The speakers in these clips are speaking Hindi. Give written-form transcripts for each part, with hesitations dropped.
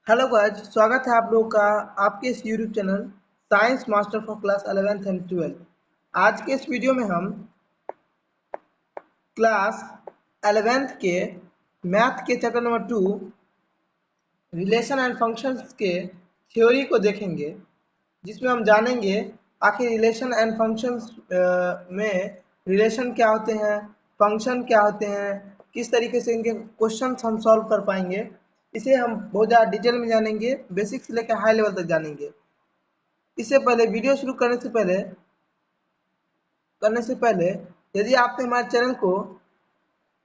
हेलो गाइस, स्वागत है आप लोगों का आपके इस YouTube channel science master for class 11th and 12। आज के इस वीडियो में हम क्लास 11th के मैथ के chapter number 2 relation and functions के थ्योरी को देखेंगे, जिसमें हम जानेंगे आखिर रिलेशन एंड फंक्शंस में रिलेशन क्या होते हैं, फंक्शन क्या होते हैं, किस तरीके से इनके क्वेश्चंस हम सॉल्व कर पाएंगे। इसे हम बहुत ज़्यादा डिटेल में जानेंगे, बेसिक से लेकर हाई लेवल तक जानेंगे। इससे पहले वीडियो शुरू करने से पहले यदि आपने हमारे चैनल को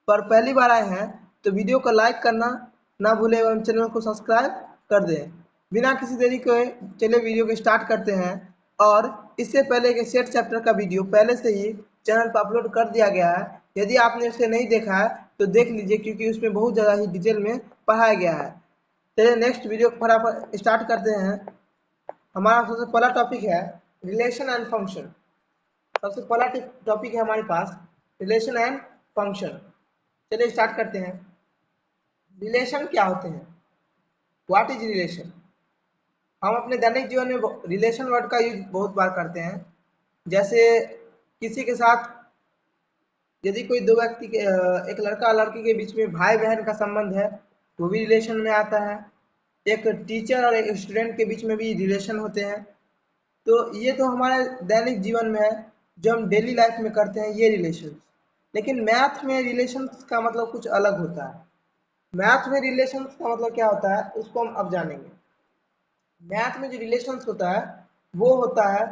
पर पहली बार आए हैं तो वीडियो को लाइक करना ना भूलें एवं चैनल को सब्सक्राइब कर दें। बिना किसी देरी के चलिए वीडियो को स्टार्ट करते हैं। और इससे पहले के सेट चैप्टर का वीडियो पहले से ही चैनल पर अपलोड कर दिया गया है। यदि आपने उसे नहीं देखा है तो देख लीजिए, क्योंकि उसमें बहुत ज़्यादा ही डिटेल में पढ़ाया गया है। चलिए नेक्स्ट वीडियो को फटाफट स्टार्ट करते हैं। हमारा सबसे पहला टॉपिक है रिलेशन एंड फंक्शन। सबसे पहला टॉपिक है हमारे पास रिलेशन एंड फंक्शन। चलिए स्टार्ट करते हैं। रिलेशन क्या होते हैं? What is relation? हम अपने दैनिक जीवन में रिलेशन वर्ड का यूज बहुत बार करते हैं। जैसे किसी के साथ यदि कोई दो व्यक्ति के एक लड़का और लड़की के बीच में भाई बहन का संबंध है, वो भी रिलेशन में आता है। एक टीचर और एक स्टूडेंट के बीच में भी रिलेशन होते हैं। तो ये तो हमारे दैनिक जीवन में है, जो हम डेली लाइफ में करते हैं, ये रिलेशन। लेकिन मैथ में रिलेशंस का मतलब कुछ अलग होता है। मैथ में रिलेशंस का मतलब क्या होता है उसको हम अब जानेंगे। मैथ में जो रिलेशंस होता है वो होता है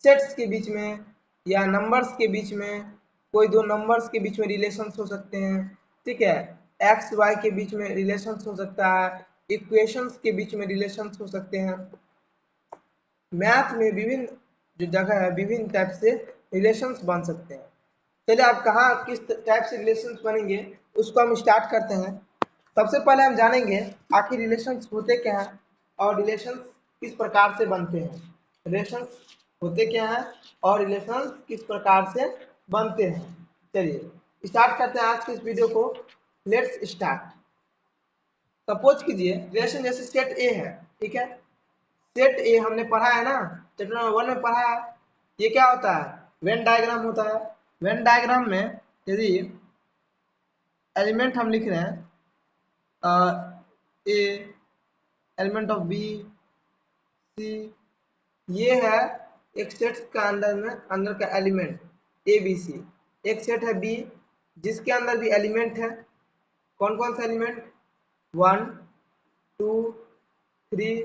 सेट्स के बीच में या नंबर्स के बीच में। कोई दो नंबर्स के बीच में रिलेशंस हो सकते हैं, ठीक है। एक्स वाई के बीच में रिलेशंस हो सकता है, इक्वेशंस के बीच में रिलेशंस हो सकते हैं। मैथ में विभिन्न जो जगह है, विभिन्न टाइप से रिलेशंस बन सकते हैं। चलिए आप कहाँ किस टाइप से रिलेशंस बनेंगे उसको हम स्टार्ट करते हैं। सबसे पहले हम जानेंगे आखिर रिलेशंस होते क्या हैं और रिलेशंस किस प्रकार से बनते हैं। रिलेशंस होते क्या हैं और रिलेशंस किस प्रकार से बनते हैं। चलिए स्टार्ट करते हैं आज के इस वीडियो को। Let's start. सपोज कीजिए रिलेशन जैसे सेट ए है, ठीक है। सेट ए हमने पढ़ा है ना, चैप्टर नंबर 1 में पढ़ा है। ये क्या होता है? वेन डायग्राम होता है। वेन डायग्राम में यदि एलिमेंट हम लिख रहे हैं ए, एलिमेंट ऑफ बी, सी, ये है एक सेट का अंदर का एलिमेंट ए बी सी। एक सेट है बी जिसके अंदर भी एलिमेंट है। कौन कौन सा एलिमेंट? 1 2 3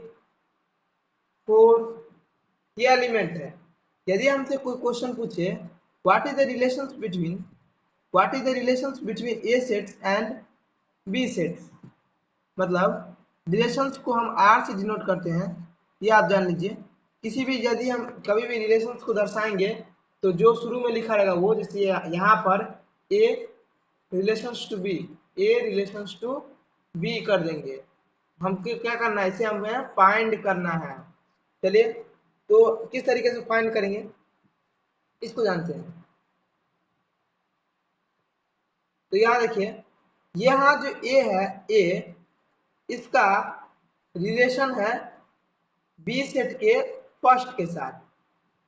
4, ये एलिमेंट है। यदि हमसे कोई क्वेश्चन पूछे what is the relations between A sets and B sets, मतलब रिलेशंस को हम आर से डिनोट करते हैं, ये आप जान लीजिए। किसी भी यदि हम कभी भी रिलेशंस को दर्शाएंगे तो जो शुरू में लिखा रहेगा वो, जैसे यहाँ पर A relations to B, A relations to B कर देंगे। हमको क्या करना है, इसे हमें फाइंड करना है। चलिए तो किस तरीके से फाइंड करेंगे इसको जानते हैं। तो यहाँ देखिए, यहाँ जो ए है, ए इसका रिलेशन है बी सेट के फर्स्ट के साथ,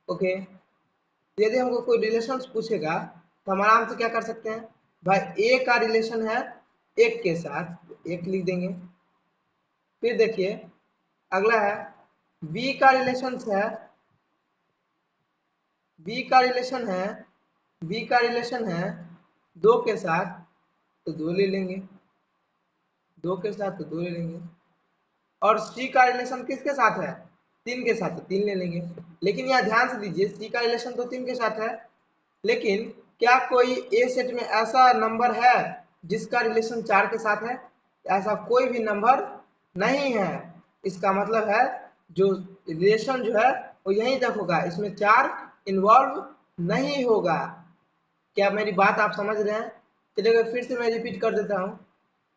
ओके। यदि हमको कोई रिलेशन पूछेगा तो हम आराम से क्या कर सकते हैं, भाई ए का रिलेशन है एक के साथ, एक लिख देंगे। फिर देखिए अगला है बी का रिलेशन है, बी का रिलेशन है बी का रिलेशन है 2 के साथ, तो 2 ले लेंगे। 2 के साथ तो 2 ले लेंगे। और सी का रिलेशन किसके साथ है? 3 के साथ, तो 3 ले लेंगे। लेकिन यहाँ ध्यान से दीजिए, सी का रिलेशन तो 3 के साथ है, लेकिन क्या कोई ए सेट में ऐसा नंबर है जिसका रिलेशन 4 के साथ है? ऐसा कोई भी नंबर नहीं है। इसका मतलब है जो रिलेशन जो है वो यहीं तक होगा, इसमें 4 इन्वॉल्व नहीं होगा। क्या मेरी बात आप समझ रहे हैं? चलिए फिर से मैं रिपीट कर देता हूँ।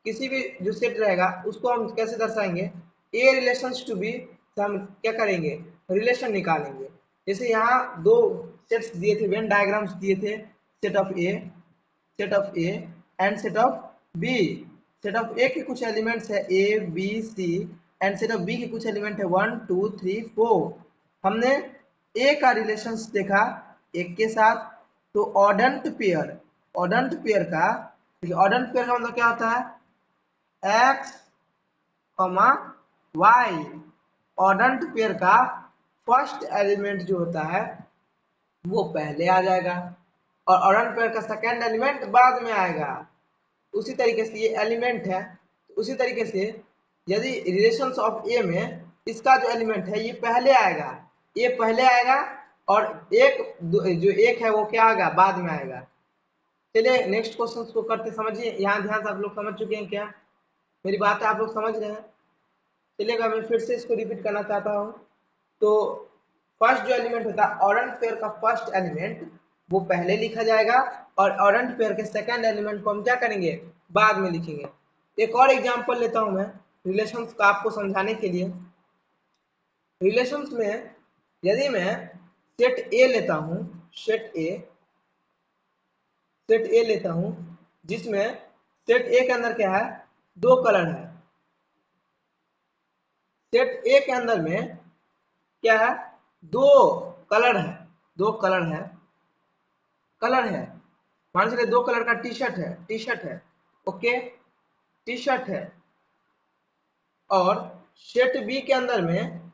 किसी भी जो सेट रहेगा उसको हम कैसे दर्शाएंगे? ए रिलेशंस टू बी से हम क्या करेंगे, रिलेशन निकालेंगे। जैसे यहाँ दो सेट्स दिए थे, वेन डायग्राम्स दिए थे, set of A and set of B. Set of A के कुछ एलिमेंट्स है A B C, and set of B के कुछ एलिमेंट है 1 2 3 4। हमने ए का रिलेशंस देखा एक के साथ, तो ऑर्डन्ट पेयर, ऑर्डन्ट पेयर का, देखिए ऑर्डन्ट पेयर का मतलब क्या होता है, एक्स कॉमा वाई। ऑर्डन्ट पेयर का फर्स्ट एलिमेंट जो होता है वो पहले आ जाएगा और ऑर्डन्ट पेयर का सेकेंड एलिमेंट बाद में आएगा। उसी तरीके से ये एलिमेंट है, तो उसी तरीके से यदि रिलेशंस ऑफ ए में इसका जो एलिमेंट है ये पहले आएगा, ये पहले आएगा और एक जो एक है वो क्या आएगा, बाद में आएगा। चलिए नेक्स्ट क्वेश्चन को करते, समझिए यहाँ ध्यान से आप लोग समझ चुके हैं क्या, मेरी बात आप लोग समझ रहे हैं। चलिएगा मैं फिर से इसको रिपीट करना चाहता हूँ। तो फर्स्ट जो एलिमेंट होता है ऑर्डन्ट पेयर का फर्स्ट एलिमेंट वो पहले लिखा जाएगा और ऑर्डन्ट पेयर के सेकंड एलिमेंट को हम क्या करेंगे, बाद में लिखेंगे। एक और एग्जांपल लेता हूं मैं रिलेशंस का आपको समझाने के लिए। रिलेशंस में यदि मैं सेट ए लेता हूं, सेट ए लेता हूं जिसमें सेट ए के अंदर क्या है, दो कलर है। सेट ए के अंदर में क्या है, दो कलर है, दो कलर है, कलर है। मान चलिए दो कलर का टी शर्ट है, ओके, टी शर्ट है। और सेट बी के अंदर में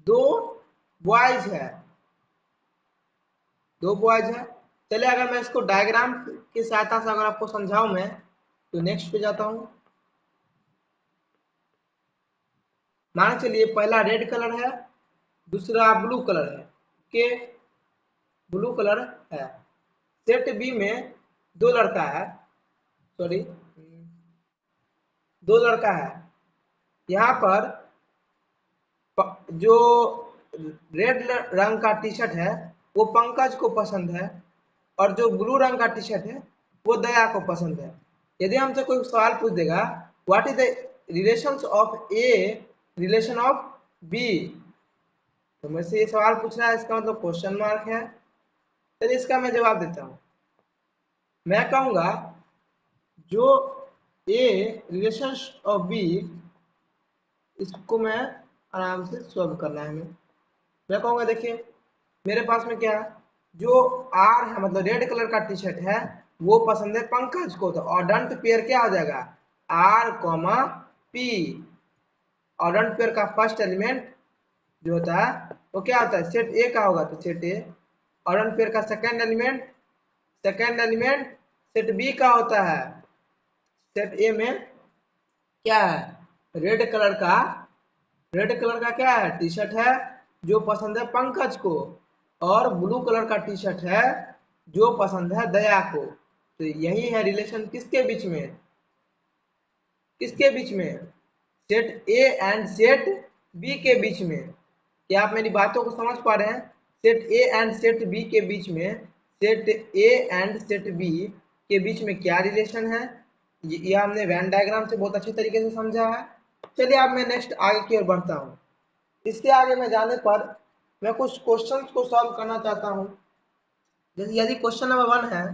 दो बॉयज है, दो बॉयज है। चलिए अगर मैं इसको डायग्राम की सहायता से अगर आपको समझाऊं मैं, तो नेक्स्ट पे जाता हूं। मान चलिए पहला रेड कलर है, दूसरा ब्लू कलर है, ओके, ब्लू कलर है। सेट बी में दो लड़का है, सॉरी दो लड़का है। यहाँ पर जो रेड रंग का टी शर्ट है वो पंकज को पसंद है और जो ब्लू रंग का टी शर्ट है वो दया को पसंद है। यदि हमसे कोई सवाल पूछ देगा what is the relations of A relation of B, तो मेरे से ये सवाल पूछ रहा है, इसका मतलब क्वेश्चन मार्क है। चलिए इसका मैं जवाब देता हूँ। मैं कहूँगा जो ए रिलेशन ऑफ बी, इसको मैं आराम से सॉल्व करना है हमें। मैं कहूँगा देखिए मेरे पास में क्या है, जो आर है मतलब रेड कलर का टी शर्ट है वो पसंद है पंकज को, तो ऑर्डन्ट पेयर क्या हो जाएगा, आर कॉमा पी। ऑर्डन्ट पेयर का फर्स्ट एलिमेंट जो होता है वो क्या होता है, सेट ए का होगा तो सेट ए। ऑर्डन्ट पेयर का सेकेंड एलिमेंट सेट बी का होता है। सेट ए में क्या है, रेड कलर का क्या है, टी शर्ट है जो पसंद है पंकज को, और ब्लू कलर का टी शर्ट है जो पसंद है दया को। तो यही है रिलेशन किसके बीच में, किसके बीच में, set A and set B के बीच में। क्या आप मेरी बातों को समझ पा रहे हैं, set A and set B के बीच में, set A and set B के बीच में क्या रिलेशन है, ये हमने वेन डायग्राम से बहुत अच्छे तरीके से समझा है। चलिए अब मैं नेक्स्ट आगे की ओर बढ़ता हूँ। इसके आगे में जाने पर मैं कुछ क्वेश्चंस को सॉल्व करना चाहता हूँ। जैसे यदि क्वेश्चन नंबर 1 है,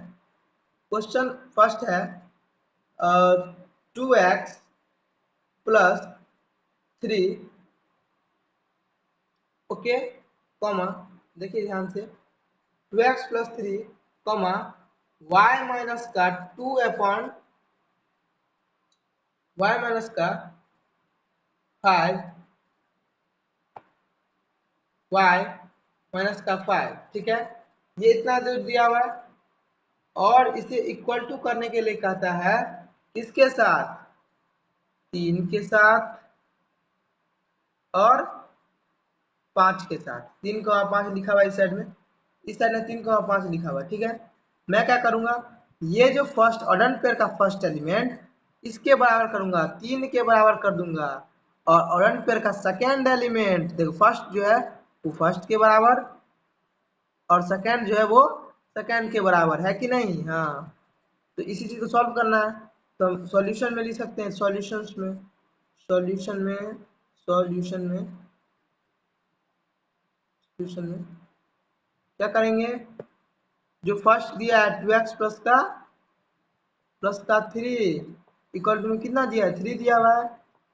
क्वेश्चन फर्स्ट है 2x प्लस 3, ओके, कॉमा, देखिए ध्यान से 2x plus 3 comma y minus का 2 अपॉन y माइनस का 5 y माइनस का 5, ठीक है, ये इतना दूर दिया हुआ है और इसे इक्वल टू करने के लिए कहता है किसके साथ, 3 के साथ और 5 के साथ। 3 का 5 लिखा हुआ है इस साइड में, इस साइड में 3 का 5 लिखा हुआ है, ठीक है। मैं क्या करूंगा, ये जो फर्स्ट ऑर्डन्ट पेयर का फर्स्ट एलिमेंट इसके बराबर करूंगा, 3 के बराबर कर दूंगा, और ऑर्डन्ट पेयर का सेकेंड एलिमेंट देखो फर्स्ट जो है वो फर्स्ट के बराबर और सेकेंड जो है वो सेकेंड के बराबर है कि नहीं, हाँ। तो इसी चीज को सॉल्व करना है, तो हम सॉल्यूशन में लिख सकते हैं, सॉल्यूशन में क्या करेंगे, जो फर्स्ट दिया है 2x प्लस का 3 इक्वल टू में कितना दिया है, 3 दिया हुआ है,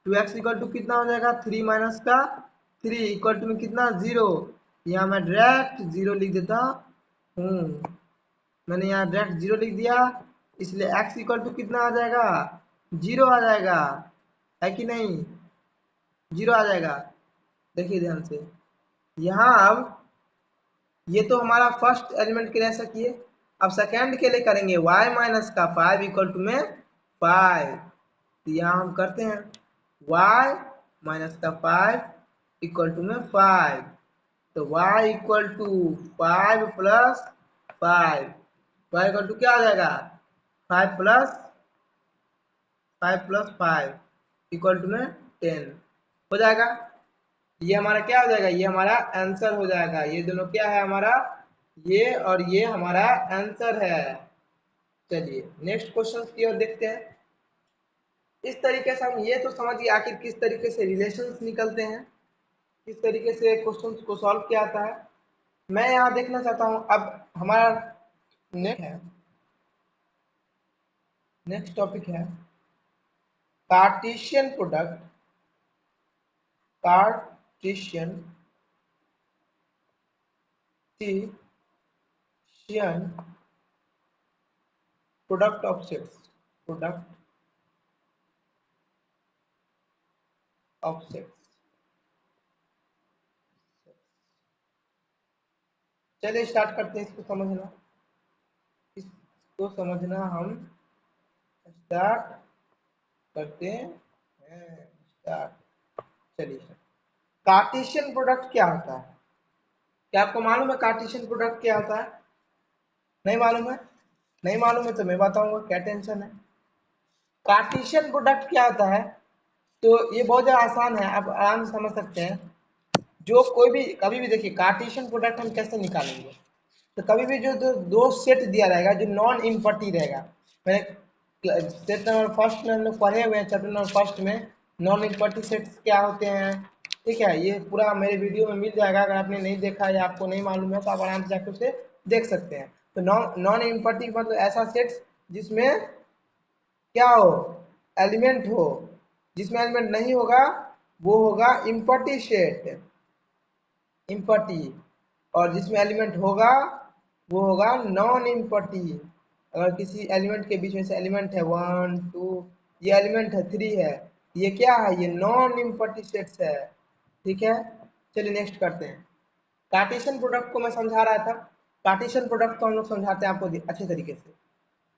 2x इक्वल टू कितना हो जाएगा 3 माइनस का 3 इक्वल टू में कितना 0। यहाँ मैं डायरेक्ट 0 लिख देता हूँ। मैंने यहाँ डायरेक्ट 0 लिख दिया, इसलिए x इक्वल टू कितना आ जाएगा 0 आ जाएगा, है कि नहीं 0 आ जाएगा। देखिए ध्यान से यहाँ अब ये तो हमारा फर्स्ट एलिमेंट के लिए ऐसा किए। अब सेकेंड के लिए करेंगे y माइनस का 5 इक्वल टू में 5। तो यहाँ हम करते हैं y माइनस का 5 इक्वल टू में 5। तो y equal to 5 plus 5, y equal to क्या आ जाएगा 5 प्लस 5 इक्वल टू में 10 हो जाएगा। ये हमारा क्या हो जाएगा, ये हमारा आंसर हो जाएगा। ये दोनों क्या है हमारा, ये और ये हमारा आंसर है। चलिए नेक्स्ट क्वेश्चन की ओर देखते हैं। इस तरीके से हम ये तो समझिए आखिर किस तरीके से रिलेशंस निकलते हैं, किस तरीके से क्वेश्चंस को सॉल्व किया जाता है। मैं यहाँ देखना चाहता हूँ। अब हमारा नेक्स्ट टॉपिक है Cartesian product, Cartesian product of sets, product of sets. चलिए स्टार्ट करते हैं इसको समझना, इसको समझना हम स्टार्ट करते हैं। स्टार्ट। चलिए कार्टेशियन प्रोडक्ट क्या होता है, क्या आपको मालूम है कार्टेशियन प्रोडक्ट क्या होता है? नहीं मालूम है? नहीं मालूम है तो मैं बताऊंगा, क्या टेंशन है। कार्टेशियन प्रोडक्ट क्या होता है, तो ये बहुत ज्यादा आसान है, आप आराम से समझ सकते हैं। जो कोई भी कभी भी देखिए कार्टेशियन प्रोडक्ट हम कैसे निकालेंगे, तो कभी भी जो दो सेट दिया रहेगा जो नॉन इम्पटी रहेगा, मैंने सेट नंबर फर्स्ट में हम लोग पढ़े हुए हैं, चैप्टर नंबर फर्स्ट में नॉन इम्पटी सेट्स क्या होते हैं। ठीक है, ये पूरा मेरे वीडियो में मिल जाएगा, अगर आपने नहीं देखा या आपको नहीं मालूम है तो आप आराम से जाकर उसे देख सकते हैं। तो नॉन इम्पटी मतलब ऐसा सेट्स जिसमें क्या हो, एलिमेंट हो। जिसमें एलिमेंट नहीं होगा वो होगा इम्पटी सेट, इम्पटी। और जिसमें एलिमेंट होगा वो होगा नॉन इम्पटी। अगर किसी एलिमेंट के बीच में से एलिमेंट है 1 2, ये एलिमेंट है 3 है, ये क्या है, ये नॉन इम्पटी सेट्स है। ठीक है, चलिए नेक्स्ट करते हैं। कार्टेशियन प्रोडक्ट को मैं समझा रहा था, कार्टेशियन प्रोडक्ट को हम लोग समझाते हैं आपको अच्छे तरीके से।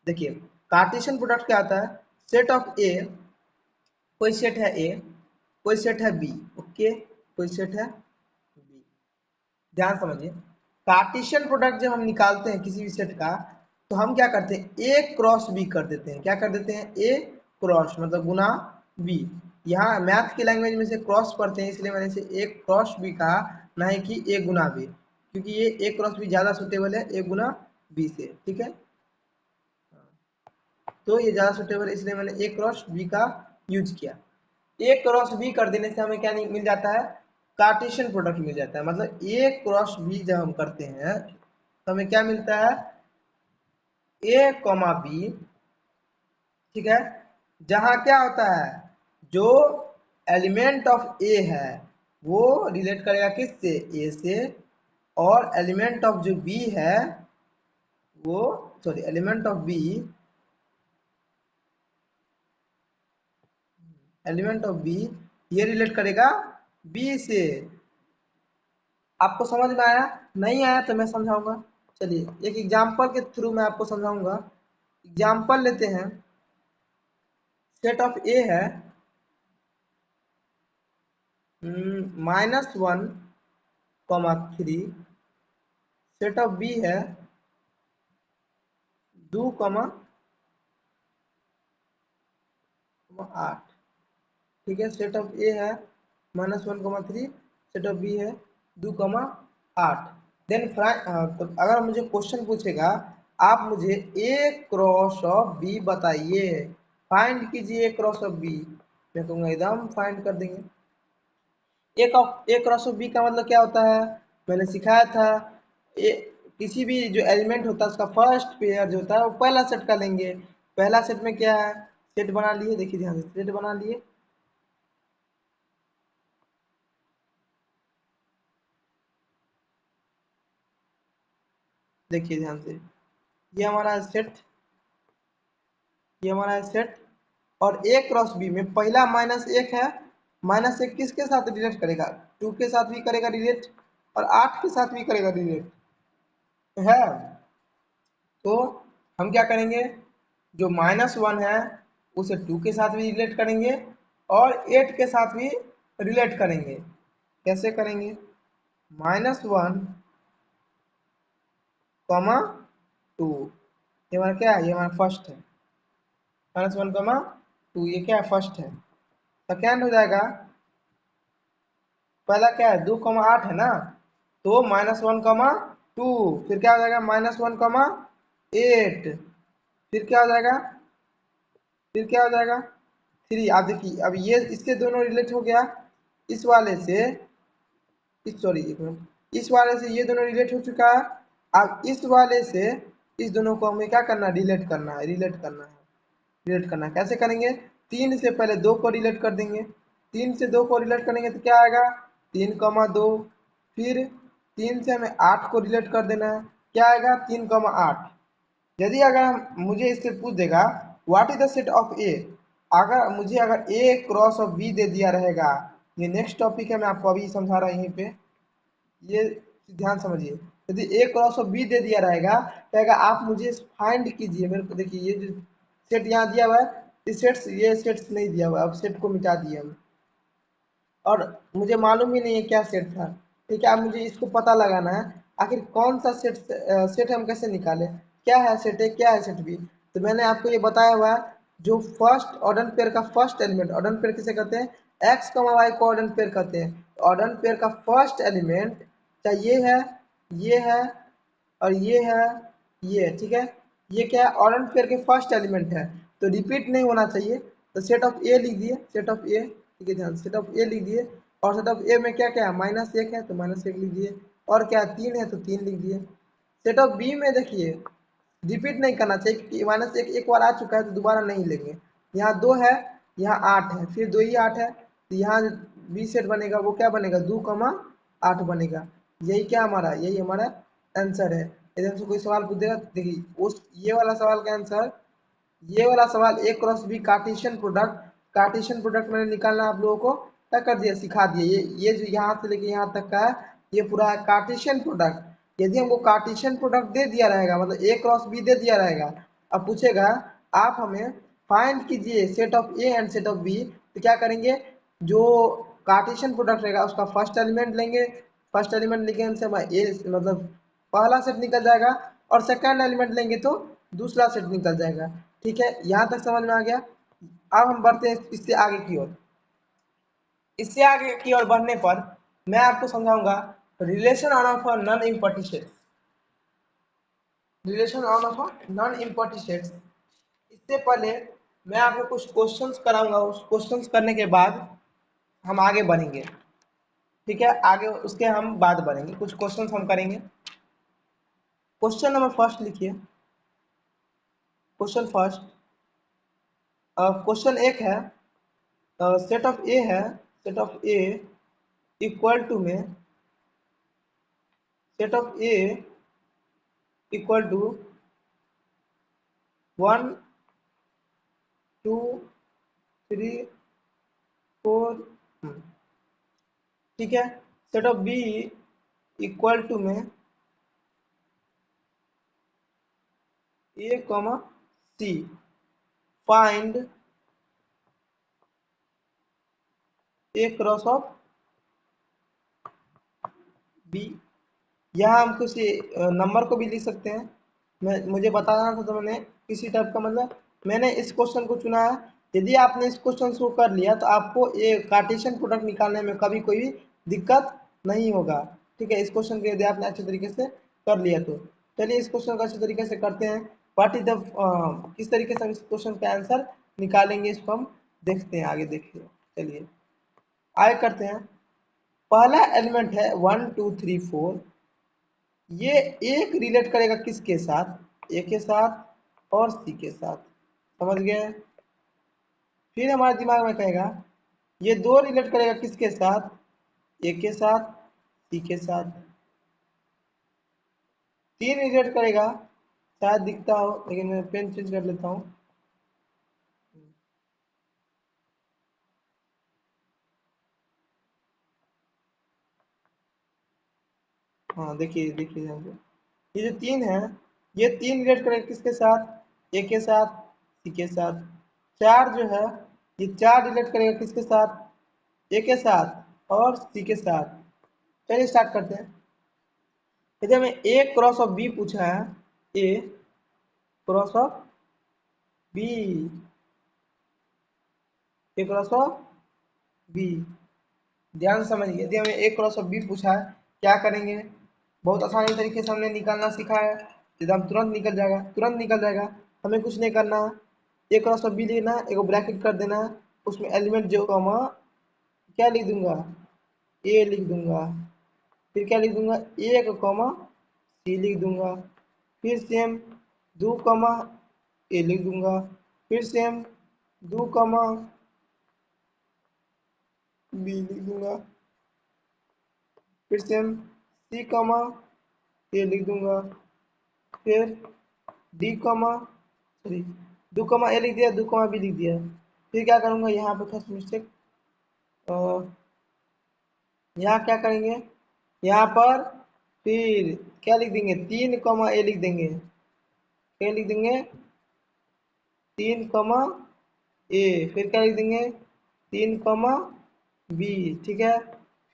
देखिए कार्टेशियन प्रोडक्ट क्या होता है, सेट ऑफ ए, कोई सेट है ए, कोई सेट है बी, ओके, कोई सेट है बी। ध्यान समझिए, कार्टेशियन प्रोडक्ट जब हम निकालते हैं किसी भी सेट का, तो हम क्या करते हैं ए क्रॉस बी कर देते हैं। क्या कर देते हैं, ए क्रॉस मतलब गुना बी। यहाँ मैथ की लैंग्वेज में से क्रॉस पढ़ते हैं, इसलिए मैंने इसे ए क्रॉस बी कहा, ना ही कि ए गुना बी, क्योंकि ये ए क्रॉस बी ज्यादा सुटेबल है ए गुना बी से। ठीक है, तो ये ज्यादा सुटेबल है, इसलिए मैंने ए क्रॉस बी का यूज किया। ए क्रॉस बी कर देने से हमें क्या मिल जाता है, कार्टेशियन प्रोडक्ट मिल जाता है। मतलब ए क्रॉस बी जब हम करते हैं तो हमें क्या मिलता है, ए कॉमा बी। ठीक है, जहां क्या होता है, जो एलिमेंट ऑफ ए है वो रिलेट करेगा किससे, ए से, और एलिमेंट ऑफ जो बी है वो, sorry element of B, element of B ये रिलेट करेगा बी से। आपको समझ में आया? नहीं आया तो मैं समझाऊंगा। चलिए एक एग्जांपल के थ्रू मैं आपको समझाऊंगा। एग्जांपल लेते हैं, सेट ऑफ ए है -1, 3, सेट ऑफ बी है 2, 8। ठीक है, सेट ऑफ ए है -1, 3, सेट ऑफ बी है 2, 8। देन तो अगर मुझे क्वेश्चन पूछेगा आप मुझे ए क्रॉस ऑफ बी बताइए, फाइंड कीजिए ए क्रॉस ऑफ बी, मैं कहूँगा एकदम फाइंड कर देंगे। ए क्रॉस ऑफ बी का मतलब क्या होता है, मैंने सिखाया था, ए किसी भी जो एलिमेंट होता है उसका फर्स्ट पेयर जो होता है वो पहला सेट का लेंगे। पहला सेट में क्या है, सेट बना लिए, देखिए ध्यान से सेट बना लिए। देखिए ध्यान से, ये हमारा है सेट, ये हमारा है सेट, और ए क्रॉस बी में पहला -1 है, -1 किसके साथ रिलेट करेगा, 2 के साथ भी करेगा रिलेट, और 8 के साथ भी करेगा रिलेट है। तो हम क्या करेंगे, जो -1 है उसे 2 के साथ भी रिलेट करेंगे और 8 के साथ भी रिलेट करेंगे। कैसे करेंगे, -1, -2, ये हमारा क्या है, ये हमारा फर्स्ट है, -1, -2, ये क्या है, फर्स्ट है। सेकेंड हो जाएगा, पहला क्या है 2, 8 है ना, तो -1, 2, फिर क्या हो जाएगा -1, 8, फिर क्या हो जाएगा, फिर क्या हो जाएगा 3। आप देखिए, अब ये इससे दोनों रिलेट हो गया, इस वाले से इस, सॉरी एक मिनट, इस वाले से ये दोनों रिलेट हो चुका है। अब इस वाले से इस दोनों को हमें क्या करना है, रिलेट करना है, रिलेट करना है, रिलेट करना है। कैसे करेंगे, 3 से पहले 2 को रिलेट कर देंगे, 3 से 2 को रिलेट करेंगे तो क्या आएगा 3, 2, फिर 3 से हमें 8 को रिलेट कर देना है, क्या आएगा 3, 8। यदि अगर मुझे इससे पूछ देगा what is the set of A, अगर मुझे अगर ए क्रॉस ऑफ बी दे दिया रहेगा, ये नेक्स्ट टॉपिक है, मैं आपको अभी समझा रहा हूँ यहीं पे, ये ध्यान समझिए। यदि ए क्रॉस ऑफ बी दे दिया रहेगा, कहेगा आप मुझे फाइंड कीजिए, मेरे को देखिए ये जो सेट यहाँ दिया हुआ है, इस सेट्स, ये सेट्स नहीं दिया हुआ है, अब सेट को मिटा दिया हम, और मुझे मालूम ही नहीं है क्या सेट था। ठीक है, अब मुझे इसको पता लगाना है आखिर कौन सा सेट, सेट हम कैसे निकालें, क्या है सेट ए, क्या है सेट बी। तो मैंने आपको ये बताया हुआ है, जो फर्स्ट ऑर्डर पेयर का फर्स्ट एलिमेंट, ऑर्डर पेयर किसे कहते हैं, एक्स वाई को ऑर्डर पेयर कहते हैं। ऑर्डर पेयर का फर्स्ट एलिमेंट चाहे ये है, ये है, और ये है, ये, ठीक है, ये क्या है, ऑर्डर पेयर के फर्स्ट एलिमेंट है, तो रिपीट नहीं होना चाहिए। तो सेट ऑफ ए लिख दिए, सेट ऑफ ए, ठीक है, ध्यान, सेट ऑफ ए लिख दिए, और सेट ऑफ ए में क्या क्या है, -1 है तो -1 लिख दिए, और क्या 3 है तो 3 लिख दिए। सेट ऑफ बी में देखिए रिपीट नहीं करना चाहिए, क्योंकि -1 एक बार आ चुका है तो दोबारा नहीं लेंगे। यहाँ 2 है, यहाँ 8 है, फिर 2 ही 8 है, तो यहाँ बी सेट बनेगा वो क्या बनेगा 2, 8 बनेगा। यही क्या हमारा, यही हमारा आंसर है। यदि हमसे कोई सवाल पूछ देगा, देखिए उस ये वाला सवाल का आंसर, ये वाला सवाल A cross B Cartesian product, Cartesian product मैंने निकालना आप लोगों को क्या कर दिया, सिखा दिया। ये जो यहाँ से लेके यहाँ तक का है, ये पूरा है कार्टेशियन प्रोडक्ट। यदि हमको कार्टेशियन प्रोडक्ट दे दिया रहेगा, मतलब ए क्रॉस बी दे दिया रहेगा, अब पूछेगा आप हमें फाइंड कीजिए set of A and set of B, तो क्या करेंगे, जो कार्टेशियन प्रोडक्ट रहेगा उसका फर्स्ट एलिमेंट लेंगे, फर्स्ट एलिमेंट लेके से ए मतलब पहला सेट निकल जाएगा, और सेकंड एलिमेंट लेंगे तो दूसरा सेट निकल जाएगा। ठीक है, यहाँ तक समझ में आ गया। अब हम बढ़ते हैं इससे आगे की ओर। इससे आगे की ओर बढ़ने पर मैं आपको समझाऊंगा relation of non इम्पर्टी sets, relation of non इम्पर्टी sets. इससे पहले मैं आपको कुछ क्वेश्चंस कराऊंगा, उस क्वेश्चंस करने के बाद हम आगे बढ़ेंगे। ठीक है, आगे उसके हम बाद बढ़ेंगे, कुछ क्वेश्चंस हम करेंगे। क्वेश्चन नंबर फर्स्ट लिखिए, क्वेश्चन फर्स्ट, क्वेश्चन एक है, सेट ऑफ ए है, set of A equal to में, set of A equal to 1, 2, 3, 4, ठीक है। Set of B equal to में A comma C, find A cross of B. यहाँ हम किसी नंबर को भी लिख सकते हैं, मुझे बताना था तो मैंने किसी टाइप का, मतलब मैंने इस क्वेश्चन को चुना है। यदि आपने इस क्वेश्चन को कर लिया तो आपको ये कार्टेशियन प्रोडक्ट निकालने में कभी कोई भी दिक्कत नहीं होगा। ठीक है, इस क्वेश्चन को यदि आपने अच्छे तरीके से कर लिया तो चलिए इस क्वेश्चन को अच्छे तरीके से करते हैं। व्हाट इज द, किस तरीके से हम इस क्वेश्चन का आंसर निकालेंगे, इसको हम देखते हैं, आगे देखिए, चलिए आगे करते हैं। पहला एलिमेंट है 1, 2, 3, 4, ये एक रिलेट करेगा किसके साथ, ए के साथ और सी के साथ, समझ गए। फिर हमारे दिमाग में कहेगा ये दो रिलेट करेगा किसके साथ, ए के साथ, सी के साथ। 3 इरेट करेगा, शायद दिखता हो, लेकिन मैं पेन चेंज कर लेता हूँ। हाँ देखिए देखिए यहाँ पे ये जो 3 है, ये 3 रिलेट करेंगे किसके साथ, ए के साथ, सी के साथ। 4 जो है, ये 4 रिलेट करेगा किसके साथ, ए के साथ और सी के साथ। चलिए स्टार्ट करते हैं। यदि हमें ए क्रॉस ऑफ बी पूछा है, A cross of B, A cross of B, ध्यान से समझिए। यदि हमें ए क्रॉस ऑफ बी पूछा है, क्या करेंगे, बहुत आसानी तरीके से हमने निकालना सीखा है, एकदम तुरंत निकल जाएगा, तुरंत निकल जाएगा। हमें कुछ नहीं करना, ए क्रॉस ऑफ बी लेना, एक ब्रैकेट कर देना, उसमें एलिमेंट जो कॉमा क्या लिख दूंगा, ए लिख दूंगा, फिर क्या लिख दूंगा, ए का कॉमा सी लिख दूंगा, फिर सेम दो कॉमा ए लिख दूंगा, फिर सेम दो कॉमा बी लिख दूंगा, फिर सेम सी कॉमा ए लिख दूंगा, फिर डी कॉमा सॉरी दो कॉमा ए लिख दिया, दो कॉमा बी लिख दिया। फिर क्या करूंगा, यहाँ पे फर्स्ट मिस्टेक, यहाँ क्या करेंगे, यहाँ पर फिर क्या लिख देंगे, 3 कॉमा ए लिख देंगे, क्या लिख देंगे, 3 कॉमा ए, फिर क्या लिख देंगे, 3 कॉमा बी, ठीक है।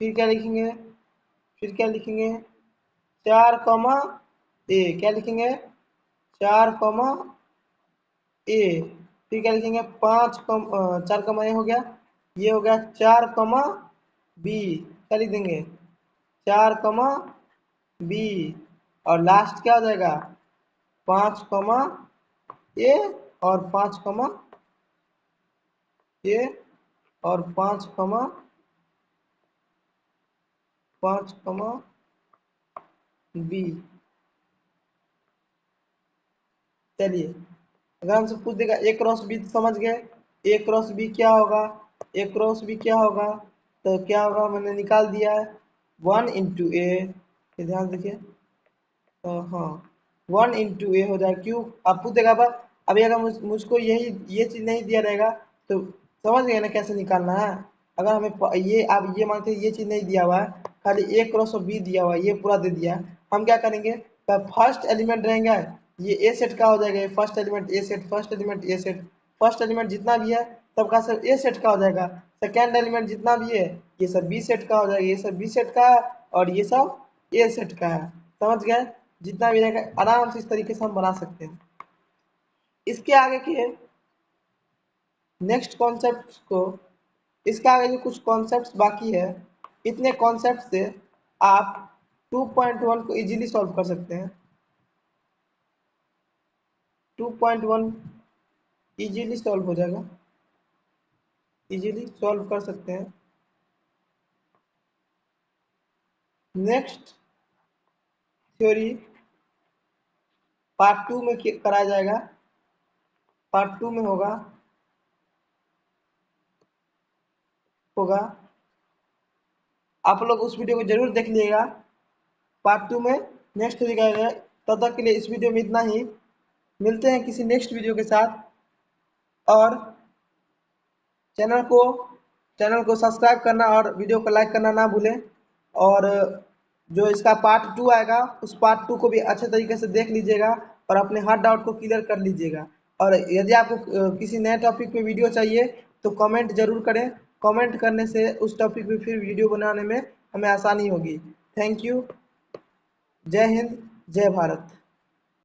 फिर क्या लिखेंगे, फिर क्या लिखेंगे, 4 कॉमा ए, क्या लिखेंगे, 4 कॉमा ए, फिर क्या लिखेंगे, 4 कॉमा ए हो गया, ये हो गया 4 कॉमा बी, क्या लिख देंगे, 4 कॉमा बी, और लास्ट क्या हो जाएगा, 5 कॉमा ए और 5 कॉमा ए और 5 कॉमा बी। चलिए, अगर हमसे पूछ देगा ए क्रॉस बी, समझ गए ए क्रॉस बी क्या होगा, ए क्रॉस बी क्या होगा, तो क्या होगा, मैंने निकाल दिया है 1 इंटू ए, ध्यान देखिए, हाँ 1 इंटू ए हो जाएगा, क्यों आप पूछ देगा, अभी अगर मुझको यही ये चीज नहीं दिया रहेगा तो समझ गए ना कैसे निकालना है। अगर हमें ये आप ये मानते ये चीज नहीं दिया हुआ है, खाली ए क्रॉस और बी दिया हुआ है, ये पूरा दे दिया है, हम क्या करेंगे, फर्स्ट एलिमेंट रहेगा ये ए सेट का हो जाएगा, फर्स्ट एलिमेंट ए सेट, फर्स्ट एलिमेंट ए सेट, फर्स्ट एलिमेंट जितना भी है सबका सब ए सेट का हो जाएगा, सेकेंड एलिमेंट जितना भी है ये सब बी सेट का हो जाएगा, ये सब बी सेट का है और ये सब ए सेट का है, समझ गए। जितना भी रहेगा आराम से इस तरीके से हम बना सकते हैं। इसके आगे के नेक्स्ट कॉन्सेप्ट को, इसके आगे जो कुछ कॉन्सेप्ट्स बाकी है, इतने कॉन्सेप्ट से आप 2.1 को इजीली सॉल्व कर सकते हैं। 2.1 इजीली सॉल्व हो जाएगा, इजीली सॉल्व कर सकते हैं। नेक्स्ट थ्योरी पार्ट 2 में कराया जाएगा, पार्ट 2 में होगा आप लोग उस वीडियो को जरूर देख लीजिएगा, पार्ट 2 में नेक्स्ट दिखाएगा। तब तक के लिए इस वीडियो में इतना ही, मिलते हैं किसी नेक्स्ट वीडियो के साथ, और चैनल को सब्सक्राइब करना और वीडियो को लाइक करना ना भूलें, और जो इसका पार्ट 2 आएगा उस पार्ट 2 को भी अच्छे तरीके से देख लीजिएगा और अपने हर डाउट को क्लियर कर लीजिएगा। और यदि आपको किसी नए टॉपिक पे वीडियो चाहिए तो कमेंट जरूर करें, कमेंट करने से उस टॉपिक पे फिर वीडियो बनाने में हमें आसानी होगी। थैंक यू, जय हिंद, जय भारत।